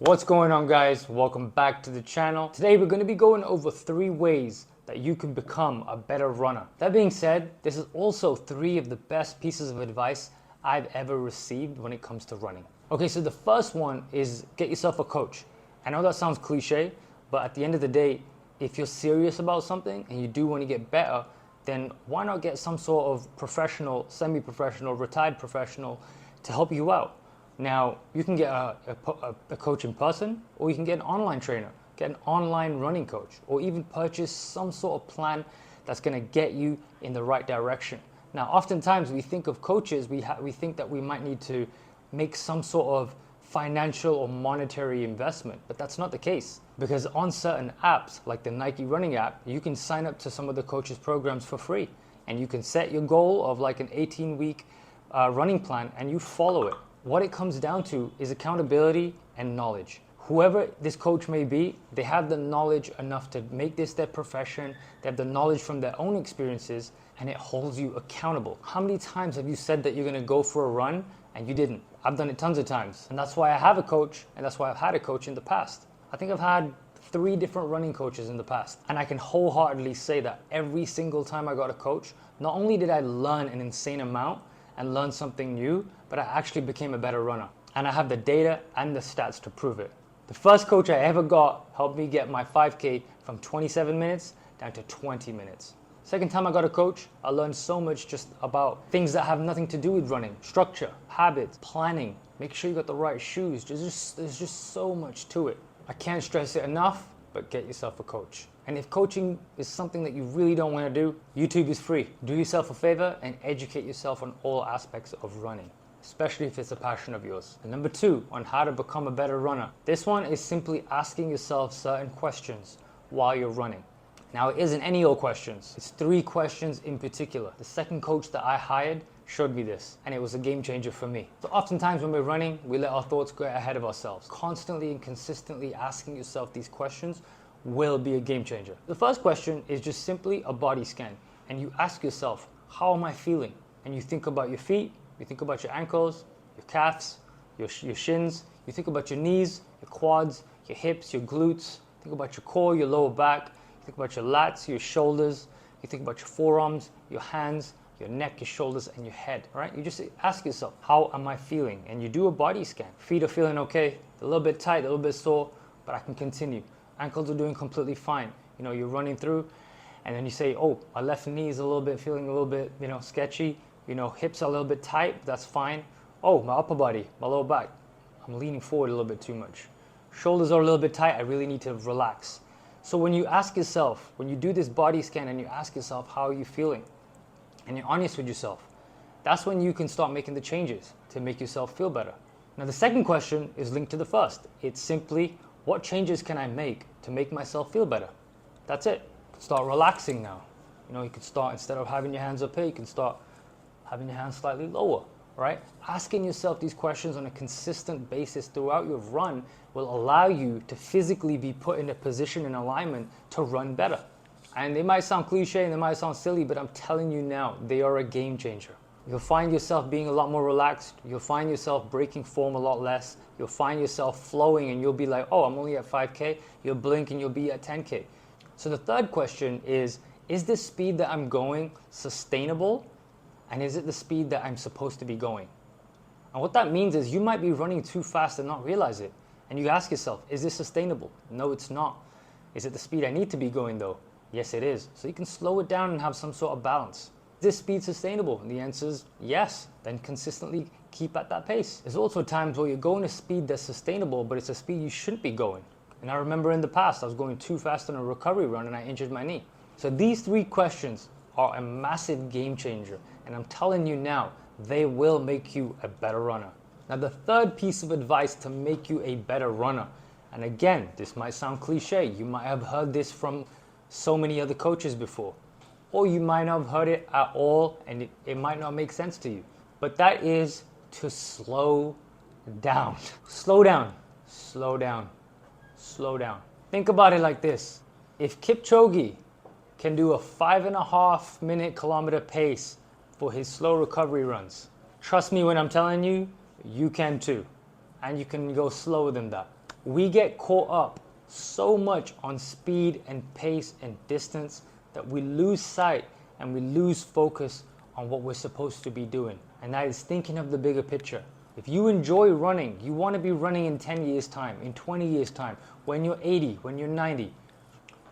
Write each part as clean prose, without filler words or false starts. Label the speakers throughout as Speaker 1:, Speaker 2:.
Speaker 1: What's going on, guys? Welcome back to the channel. Today we're going to be going over 3 ways that you can become a better runner. That being said, this is also 3 of the best pieces of advice I've ever received when it comes to running. Okay, so the first one is get yourself a coach. I know that sounds cliche, but at the end of the day, if you're serious about something and you do want to get better, then why not get some sort of professional, semi-professional, retired professional to help you out? Now, you can get a coach in person, or you can get an online trainer, get an online running coach, or even purchase some sort of plan that's going to get you in the right direction. Now, oftentimes we think of coaches, we think that we might need to make some sort of financial or monetary investment, but that's not the case. Because on certain apps, like the Nike running app, you can sign up to some of the coaches' programs for free. And you can set your goal of like an 18-week running plan and you follow it. What it comes down to is accountability and knowledge. Whoever this coach may be, they have the knowledge enough to make this their profession. They have the knowledge from their own experiences, and it holds you accountable. How many times have you said that you're gonna go for a run and you didn't? I've done it tons of times, and that's why I have a coach, and that's why I've had a coach in the past. I think I've had 3 different running coaches in the past, and I can wholeheartedly say that every single time I got a coach, not only did I learn an insane amount and learn something new, but I actually became a better runner. And I have the data and the stats to prove it. The first coach I ever got helped me get my 5K from 27 minutes down to 20 minutes. Second time I got a coach, I learned so much just about things that have nothing to do with running. Structure, habits, planning, make sure you got the right shoes. There's just so much to it. I can't stress it enough, but get yourself a coach. And if coaching is something that you really don't want to do, YouTube is free. Do yourself a favor and educate yourself on all aspects of running, especially if it's a passion of yours. And number 2, on how to become a better runner. This one is simply asking yourself certain questions while you're running. Now, it isn't any old questions. It's 3 questions in particular. The second coach that I hired showed me this, and it was a game changer for me. So oftentimes when we're running, we let our thoughts go ahead of ourselves. Constantly and consistently asking yourself these questions will be a game changer. The first question is just simply a body scan, and you ask yourself, how am I feeling? And you think about your feet, you think about your ankles, your calves, your shins, you think about your knees, your quads, your hips, your glutes, think about your core, your lower back, you think about your lats, your shoulders, you think about your forearms, your hands, your neck, your shoulders, and your head, right? You just ask yourself, how am I feeling? And you do a body scan. Feet are feeling okay, a little bit tight, a little bit sore, but I can continue. Ankles are doing completely fine. You know, you're running through, and then you say, oh, my left knee is a little bit, feeling a little bit, sketchy. Hips are a little bit tight, that's fine. Oh, my upper body, my lower back, I'm leaning forward a little bit too much. Shoulders are a little bit tight, I really need to relax. So when you ask yourself, when you do this body scan and you ask yourself, how are you feeling? And you're honest with yourself, that's when you can start making the changes to make yourself feel better. Now, the second question is linked to the first. It's simply, what changes can I make to make myself feel better? That's it. Start relaxing now. You can start, instead of having your hands up here, you can start having your hands slightly lower, right? Asking yourself these questions on a consistent basis throughout your run will allow you to physically be put in a position and alignment to run better. And they might sound cliche and they might sound silly, but I'm telling you now, they are a game changer. You'll find yourself being a lot more relaxed. You'll find yourself breaking form a lot less. You'll find yourself flowing and you'll be like, oh, I'm only at 5K. You'll blink and you'll be at 10K. So the third question is this speed that I'm going sustainable? And is it the speed that I'm supposed to be going? And what that means is you might be running too fast and not realize it. And you ask yourself, is this sustainable? No, it's not. Is it the speed I need to be going though? Yes, it is. So you can slow it down and have some sort of balance. Is this speed sustainable? And the answer is yes. Then consistently keep at that pace. There's also times where you're going a speed that's sustainable, but it's a speed you shouldn't be going. And I remember in the past, I was going too fast on a recovery run and I injured my knee. So these 3 questions are a massive game changer. And I'm telling you now, they will make you a better runner. Now, the third piece of advice to make you a better runner, and again, this might sound cliche. You might have heard this from so many other coaches before, or you might not have heard it at all and it might not make sense to you. But that is to slow down. Slow down, slow down, slow down. Think about it like this. If Kipchoge can do a 5.5 minute kilometer pace for his slow recovery runs, trust me when I'm telling you, you can too. And you can go slower than that. We get caught up so much on speed and pace and distance that we lose sight and we lose focus on what we're supposed to be doing. And that is thinking of the bigger picture. If you enjoy running, you want to be running in 10 years time, in 20 years time, when you're 80, when you're 90,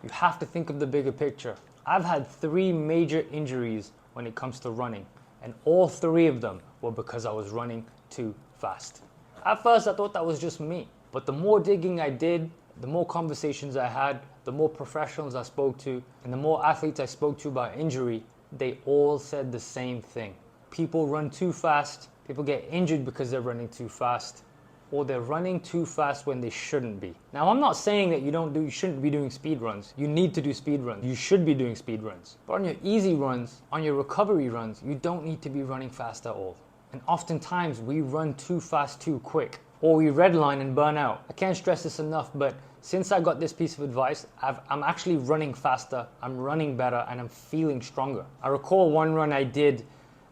Speaker 1: you have to think of the bigger picture. I've had 3 major injuries when it comes to running, and all 3 of them were because I was running too fast. At first, I thought that was just me, but the more digging I did, the more conversations I had, the more professionals I spoke to, and the more athletes I spoke to about injury, they all said the same thing. People run too fast, people get injured because they're running too fast, or they're running too fast when they shouldn't be. Now, I'm not saying that you shouldn't be doing speed runs. You need to do speed runs. You should be doing speed runs. But on your easy runs, on your recovery runs, you don't need to be running fast at all. And oftentimes we run too fast too quick, or we redline and burn out. I can't stress this enough, but since I got this piece of advice, I'm actually running faster, I'm running better, and I'm feeling stronger. I recall one run I did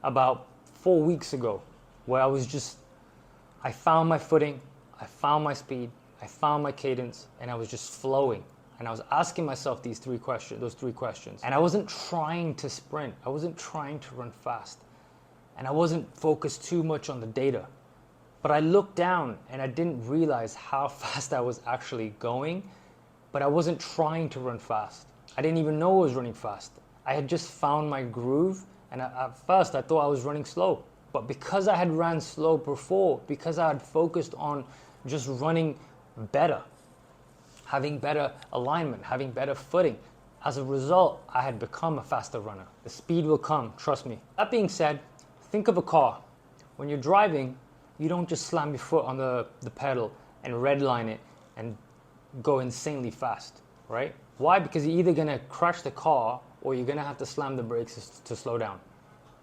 Speaker 1: about 4 weeks ago where I found my footing, I found my speed, I found my cadence, and I was just flowing. And I was asking myself those 3 questions. And I wasn't trying to sprint, I wasn't trying to run fast, and I wasn't focused too much on the data. But I looked down and I didn't realize how fast I was actually going, but I wasn't trying to run fast. I didn't even know I was running fast. I had just found my groove, and at first I thought I was running slow. But because I had ran slow before, because I had focused on just running better, having better alignment, having better footing, as a result, I had become a faster runner. The speed will come, trust me. That being said, think of a car. When you're driving, you don't just slam your foot on the pedal and redline it and go insanely fast, right? Why? Because you're either gonna crash the car or you're gonna have to slam the brakes to slow down.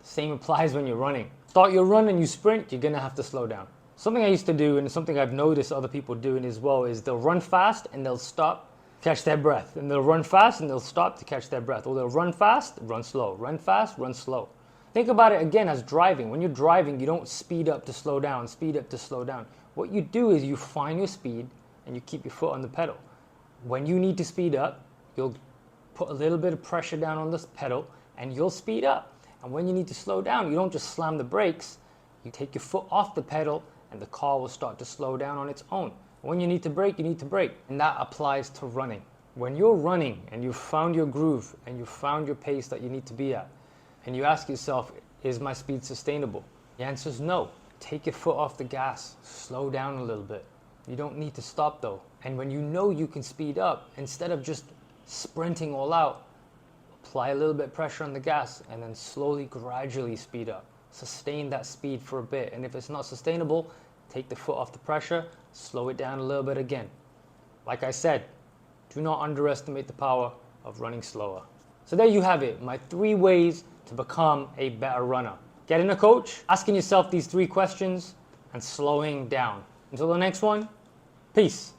Speaker 1: Same applies when you're running. Start your run and you sprint, you're gonna have to slow down. Something I used to do, and something I've noticed other people doing as well, is they'll run fast and they'll stop, catch their breath. And they'll run fast and they'll stop to catch their breath. Or they'll run fast, run slow. Run fast, run slow. Think about it again as driving. When you're driving, you don't speed up to slow down, speed up to slow down. What you do is you find your speed and you keep your foot on the pedal. When you need to speed up, you'll put a little bit of pressure down on this pedal and you'll speed up. And when you need to slow down, you don't just slam the brakes, you take your foot off the pedal and the car will start to slow down on its own. When you need to brake, you need to brake. And that applies to running. When you're running and you've found your groove and you've found your pace that you need to be at, and you ask yourself, is my speed sustainable? The answer is no. Take your foot off the gas, slow down a little bit. You don't need to stop though. And when you know you can speed up, instead of just sprinting all out, apply a little bit of pressure on the gas and then slowly, gradually speed up. Sustain that speed for a bit. And if it's not sustainable, take the foot off the pressure, slow it down a little bit again. Like I said, do not underestimate the power of running slower. So there you have it, my 3 ways to become a better runner. Getting a coach, asking yourself these 3 questions, and slowing down. Until the next one, peace.